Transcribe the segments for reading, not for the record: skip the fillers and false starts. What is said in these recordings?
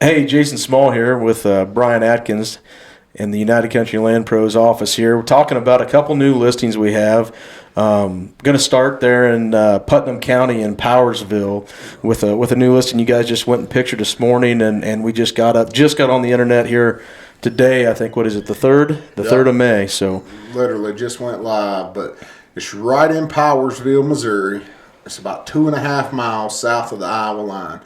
Hey, Jason Small here with Bryan Atkins in the United Country Land Pros office here. We're talking about a couple new listings we have. Going to start there in Putnam County in Powersville with a new listing you guys just went and pictured this morning, and we just got on the internet here today. I think, what is it, the 3rd? The 3rd of May. So literally just went live, but it's right in Powersville, Missouri. It's about 2.5 miles south of the Iowa line,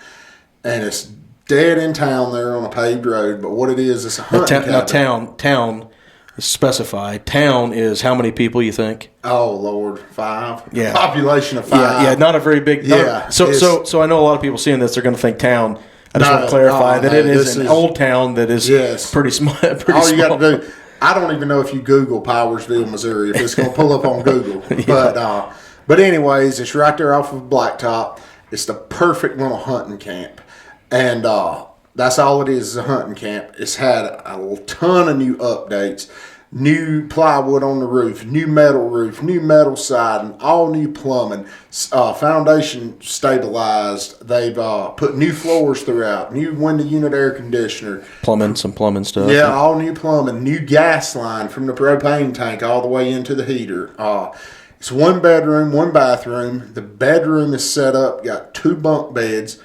and it's dead in town there on a paved road. But what it is, it's a hunting cabin. Town is specified. Town is how many people you think? Oh Lord, 5. Yeah, population of 5. Yeah, not a very big. So I know a lot of people seeing this, they're going to think town. I just want to clarify that it is an old town that is pretty small. All you got to do. I don't even know if you Google Powersville, Missouri, if it's going to pull up on Google. Yeah. But anyways, it's right there off of Blacktop. It's the perfect little hunting camp. And that's all it is a hunting camp. It's had a ton of new updates. New plywood on the roof, new metal siding, all new plumbing, foundation stabilized. They've put new floors throughout, new window unit air conditioner. Some plumbing stuff. Yeah, all new plumbing, new gas line from the propane tank all the way into the heater. It's 1 bedroom, 1 bathroom. The bedroom is set up, got 2 bunk beds,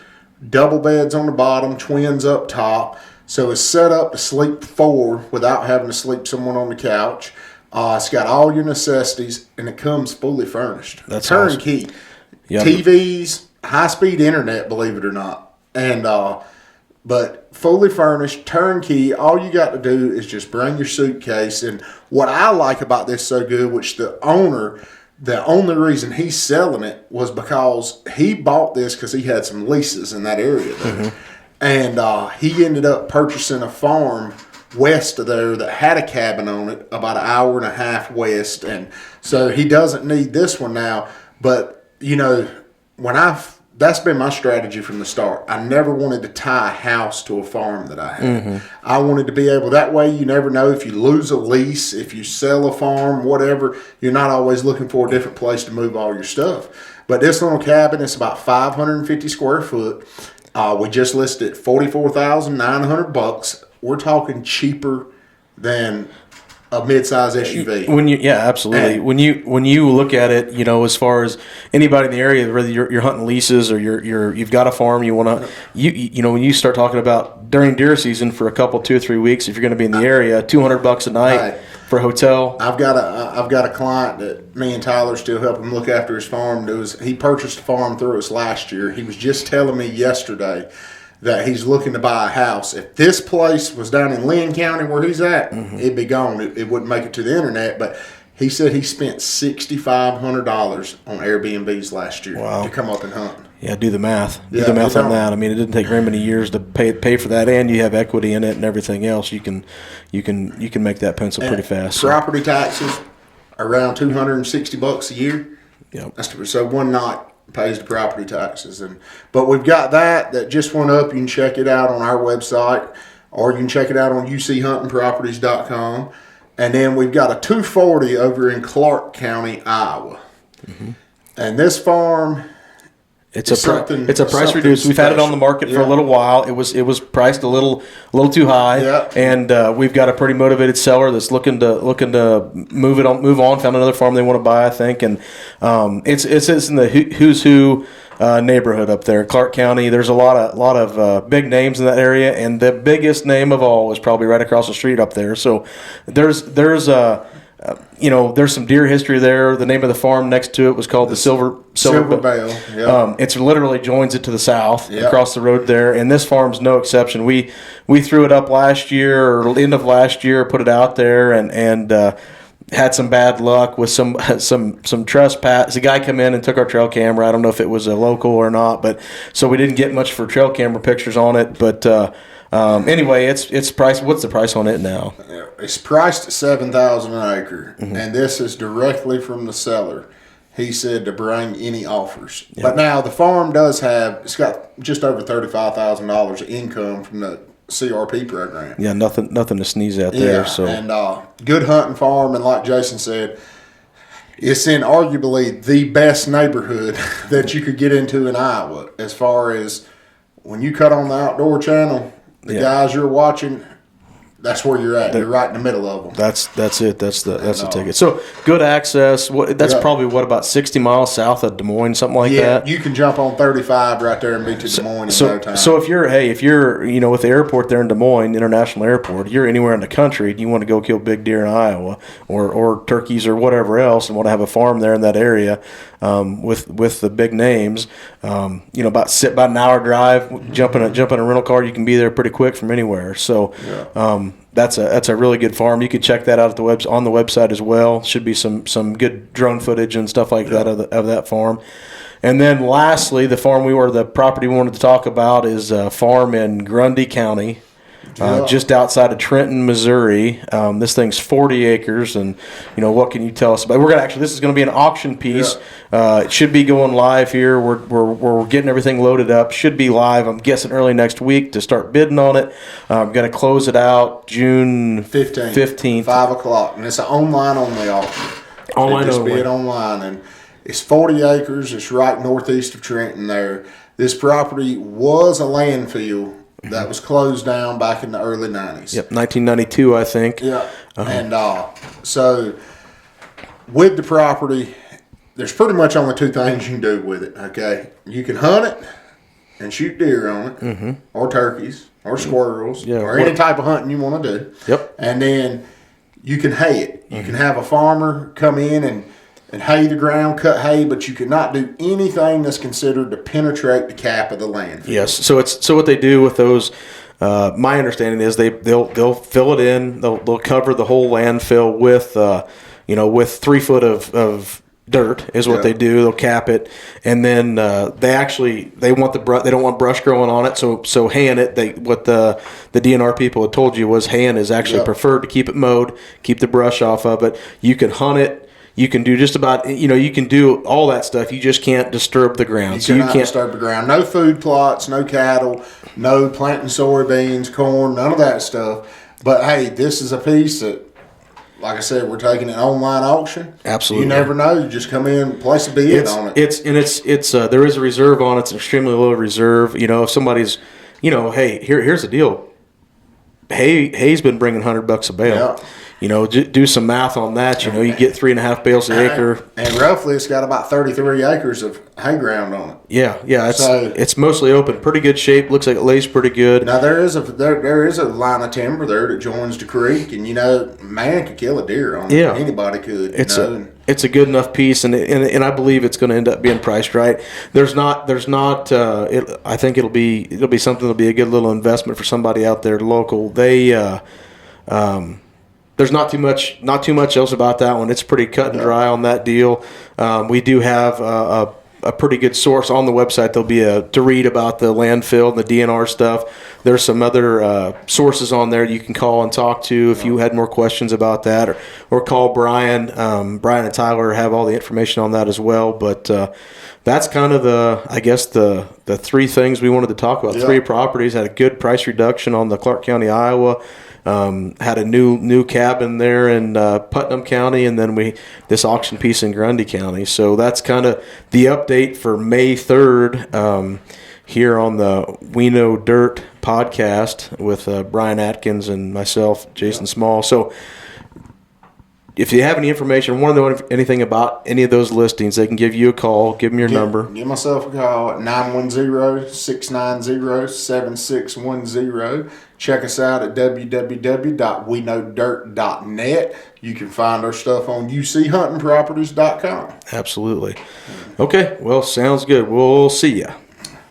double beds on the bottom, twins up top. So it's set up to sleep 4 without having to sleep someone on the couch. It's got all your necessities, and it comes fully furnished. That's turnkey. Awesome. Yep. TVs, high-speed internet, believe it or not. And but fully furnished, turnkey. All you got to do is just bring your suitcase. And what I like about this so good, which the only reason he's selling it was because he bought this because he had some leases in that area there. Mm-hmm. And he ended up purchasing a farm west of there that had a cabin on it about 1.5 hours west. And so he doesn't need this one now. But, you know, that's been my strategy from the start. I never wanted to tie a house to a farm that I had. Mm-hmm. I wanted to be able, that way you never know if you lose a lease, if you sell a farm, whatever, you're not always looking for a different place to move all your stuff. But this little cabin is about 550 square foot. We just listed $44,900. We're talking cheaper than a mid-size SUV. Absolutely. And when you look at it, you know, as far as anybody in the area, whether you're hunting leases or you've got a farm, you want to, you know, when you start talking about during deer season for a couple 2 or 3 weeks, if you're going to be in the area, $200 a night. Right. For a hotel. I've got a client that me and Tyler still help him look after his farm. He purchased a farm through us last year. He was just telling me yesterday that he's looking to buy a house. If this place was down in Lynn County where he's at, mm-hmm. It'd be gone. It wouldn't make it to the internet. But he said he spent $6,500 on Airbnbs last year to come up and hunt. Yeah, do the math. Do the math on that. I mean, it didn't take very many years to pay for that, and you have equity in it and everything else. You can make that pencil pretty fast. Property taxes around $260 a year. Yep. So one night pays the property taxes, but we've got that just went up. You can check it out on our website, or you can check it out on uchuntingproperties.com. And then we've got a 240 over in Clark County, Iowa, mm-hmm. And this farm. It's a price reduced. We've had it on the market for a little while. It was priced a little too high, and we've got a pretty motivated seller that's looking to move on. Found another farm they want to buy, I think, and it's in the who's who neighborhood up there in Clark County. There's a lot of big names in that area, and the biggest name of all is probably right across the street up there. So there's some deer history there. The name of the farm next to it was called the Silver Bell. Yep. It's literally joins it to the south across the road there, and this farm's no exception. We threw it up last year or end of last year, put it out there, and had some bad luck with some trespass. A guy come in and took our trail camera. I don't know if it was a local or not, but so we didn't get much for trail camera pictures on it, but. Anyway, it's priced. What's the price on it now? It's priced at $7,000 an acre, mm-hmm. And this is directly from the seller. He said to bring any offers. Yep. But now the farm it's got just over $35,000 of income from the CRP program. Yeah, nothing to sneeze at there. So and good hunting farm, and like Jason said, it's in arguably the best neighborhood that you could get into in Iowa as far as when you cut on the outdoor channel. the guys you're watching, that's where you're at. You're right in the middle of them. That's it. That's the ticket. So good access. That's probably about 60 miles south of Des Moines, something like that. Yeah, you can jump on 35 right there and be to Des Moines in no time. So if you're with the airport there in Des Moines International Airport, you're anywhere in the country and you want to go kill big deer in Iowa or turkeys or whatever else, and want to have a farm there in that area with the big names, about an hour drive, jump in a rental car, you can be there pretty quick from anywhere. So. That's a really good farm. You can check that out on the website as well. Should be some good drone footage and stuff like that of that farm. And then lastly, the property we wanted to talk about is a farm in Grundy County, just outside of Trenton, Missouri. This thing's 40 acres, and what can you tell us about it? This is going to be an auction piece. It should be going live here. We're getting everything loaded up. Should be live, I'm guessing, early next week to start bidding on it. I'm going to close it out June 15th. 5 o'clock, and it's an online only auction. Online just only. Bid online, and it's 40 acres. It's right northeast of Trenton there. This property was a landfill that was closed down back in the early 90s. Yep, 1992, I think. Yeah, and so with the property, there's pretty much only two things you can do with it, okay? You can hunt it and shoot deer on it, or turkeys, or squirrels, or any type of hunting you want to do. Yep. And then you can hay it. You can have a farmer come in and hay the ground, cut hay, but you cannot do anything that's considered to penetrate the cap of the landfill. Yes. So what they do with those, my understanding is they'll fill it in. They'll cover the whole landfill with 3 foot of dirt is what they do. They'll cap it, and then they want they don't want brush growing on it. So haying it. What the DNR people had told you was haying is actually preferred to keep it mowed, keep the brush off of it. You can hunt it. You can do just about, you can do all that stuff. You just can't disturb the ground. You can't disturb the ground. No food plots, no cattle, no planting soybeans, corn, none of that stuff. But hey, this is a piece that, like I said, we're taking an online auction. Absolutely. You never know. You just come in, place a bid on it. There is a reserve on it. It's an extremely low reserve. If somebody's, hey, here's the deal. Hay's been bringing $100 a bale. Yeah. Do some math on that. You get 3.5 bales an acre. And roughly, it's got about 33 acres of hay ground on it. Yeah. It's mostly open. Pretty good shape. Looks like it lays pretty good. Now, there is a line of timber there that joins the creek, and, man could kill a deer on it. Yeah. Anybody could. It's a good enough piece, and I believe it's going to end up being priced right. I think it'll be something that'll be a good little investment for somebody out there local. There's not too much else about that one. It's pretty cut and dry on that deal. We do have a pretty good source on the website. There'll be to read about the landfill and the DNR stuff. There's some other sources on there you can call and talk to if you had more questions about that, or call Bryan. Bryan and Tyler have all the information on that as well. But that's kind of the 3 things we wanted to talk about. 3 properties had a good price reduction on the Clark County, Iowa. Had a new cabin there in Putnam County, and then this auction piece in Grundy County. So that's kind of the update for May 3rd here on the We Know Dirt podcast with Bryan Atkins and myself, Jason Small. So if you have any information, want to know anything about any of those listings, they can give you a call. Give them your number. Give myself a call at 910-690-7610. Check us out at www.weknowdirt.net. You can find our stuff on uchuntingproperties.com. Absolutely. Okay, well, sounds good. We'll see ya.